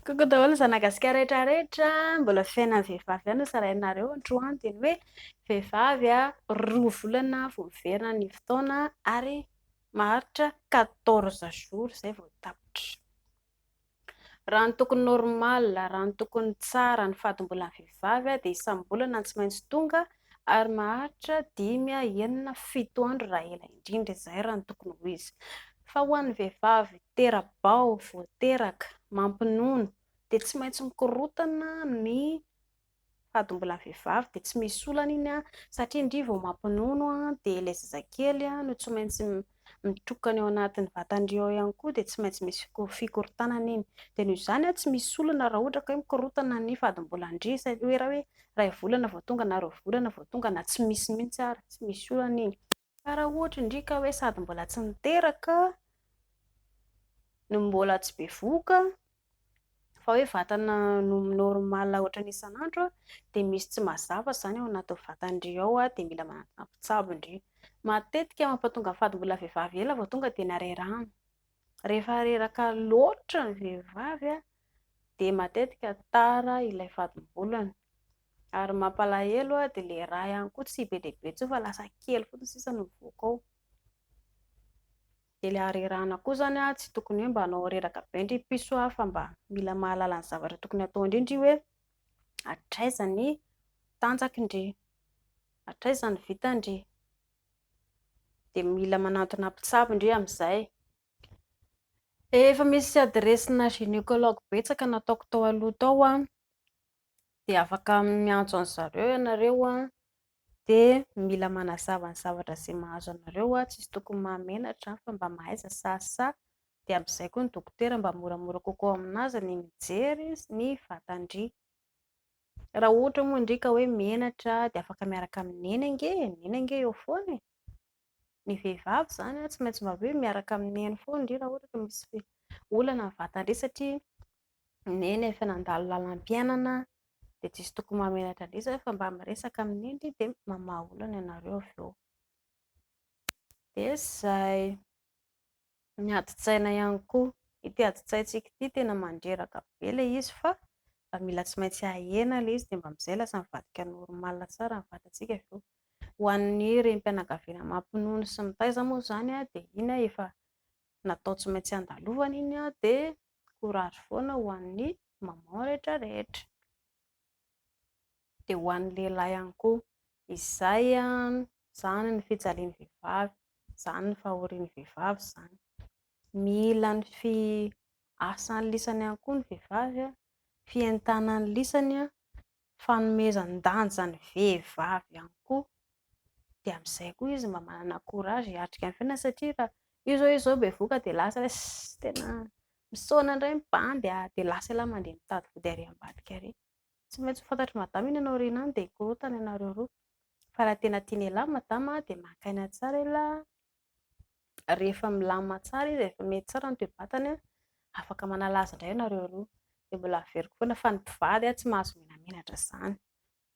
Kokoa daholo zanakasika rehetrarehetra mbola fiainan'ny vehivavy ihany no sarahinareo androany teny hoe vehivavy 2 volana vao miverina ny fotoana ary maharitra 14 jours izay vao tapitra. Raha ny tokony normal, raha ny tokony tsara ny fahadimbolan'ny vehivavy dia isam-bolana tsy maintsy tonga ary maharitra 5, 6, 7 andro raha ela indrindra izay raha ny tokony ho izy. Fa ho an'ny vehivavy tera-bao, vao teraka, mampinono dia tsy maintsy mikorotana ny fahadimbolan'ny vehivavy dia tsy misy olana iny satria indri vao mampinono dia ilay zazakely no tsy maintsy mitokana ao anatin'ny vatandrio ao ihany koa dia tsy maintsy misy fikorotanana iny. Dia noho izany tsy misy olana raha ohatra ka hoe mikorotana ny fahadimbolan-drio hoe iray volana vao tonga na 2 volana vao tonga na tsy misy mihitsy ary tsy misy olana iny. Fa raha ohatra indrika hoe sady mbola tsy niteraka no mbola tsy be voka fa hoe vatana no normal ohatran'ny isan'andro dia misy tsy mazava izany ao anatin'ny vatandrio ao dia mila manatona mpitsabo indreo. Matetika mampatonga ny fahadimbolan'ny vehivavy ela vao tonga dia ny harerahana. Rehefa reraka loatra ny vehivavy dia matetika tara ilay fahadimbolana ary mampalahelo dia ilay raha ihany koa tsy be dia be intsony fa lasa kely fotsiny sisa no mivoaka ao. Dia ilay harerahana koa izany tsy tokony hoe mba hanao reraka be indry piso fa mba mila mahalala ny zavatra tokony hatao indrindra hoe hatraiza ny tanjaka indry, hatraiza ny vita indry, dia mila manatona mpitsabo indry amin'izay. Efa misy adresina gynécologue betsaka nataoko tao aloha tao dia afaka miantso an'zareo ianareo dia mila manazava ny zavatra izay mahazo anareo tsisy tokony mahamenatra fa mba mahaiza sasa dia amin'izay koa ny dokotera mba moramora kokoa aminazy ny mijery ny vatandria. Raha ohatra moa indrika hoe menatra dia afaka miaraka amin'ny neny ange eo foana ny vehivavy izany tsy maintsy mba hoe miaraka amin'ny neny foana indry raha ohatra ka misy olana ny vatandria satria neny efa nandalo lalam-piainana dia tsisy tokony mahamenatra indray fa mba miresaka amin'ny neny dia mamaha olana ianareo avy eo. Dia izay ny adi-tsaina ihany koa, ity adi-tsaintsika ity tena mandreraka be ilay izy fa mba mila tsy maintsy hahena ilay izy dia mba amin'izay lasa mivadika normal tsara ny vatantsika avy eo. Ho an'ny renim-pianakaviana mampinono sy mitaiza moa izany dia iny efa natao tsy maintsy handalovana iny dia courage foana ho an'ny maman rehetra rehetra. Dia ho an'ny lehilahy ihany koa, izay izany ny fijalian'ny vehivavy, izany ny fahorian'ny vehivavy izany. Mila ny fiasan'ny lisany ihany koa ny vehivavy, fientanany lisany, fanomezan-danja ny vehivavy ihany koa dia amin'izay koa izy mba manana courage hiatrika ny fiainana satria raha io izao be voka dia lasa tena misaona indray mibandy dia lasa ela mandeha mitady vody ary ambadika ary. Tsy maintsy ho fantatry madama iny ianao aoriana any dia hikorotana ianareo roa. Fa raha tena tiany hialama madama dia maka aina tsara ela. Rehefa milamina tsara izy, rehefa mety tsara ny toe-batany afaka manalaza indray ianareo roa. Dia mbola averiko foana fa ny mpivady tsy mahazo menamenatra izany.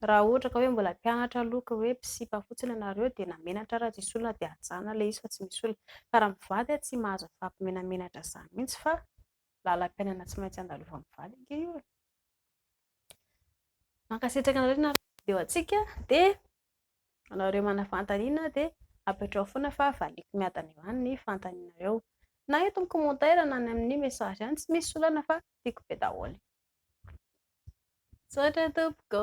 Raha ohatra ka hoe mbola mpianatra aloha ka hoe mpisipa fotsiny ianareo dia namenatra raha tsisy olana dia hajanona ilay izy fa tsy misy olana. Fa raha mivady tsy mahazo mifampimenamenatra izany mihitsy fa lalam-piainana tsy maintsy andalovan'ny mivady ange io. Mankasitraka anareo na video antsika dia anareo manafantaniana dia apetrao foana fa valiako miadana eo ihany ny fantanianareo na eto amin'ny commentaire na ny amin'ny message ihany tsy misy olana fa tiako be daholo. Tsotra tompoko.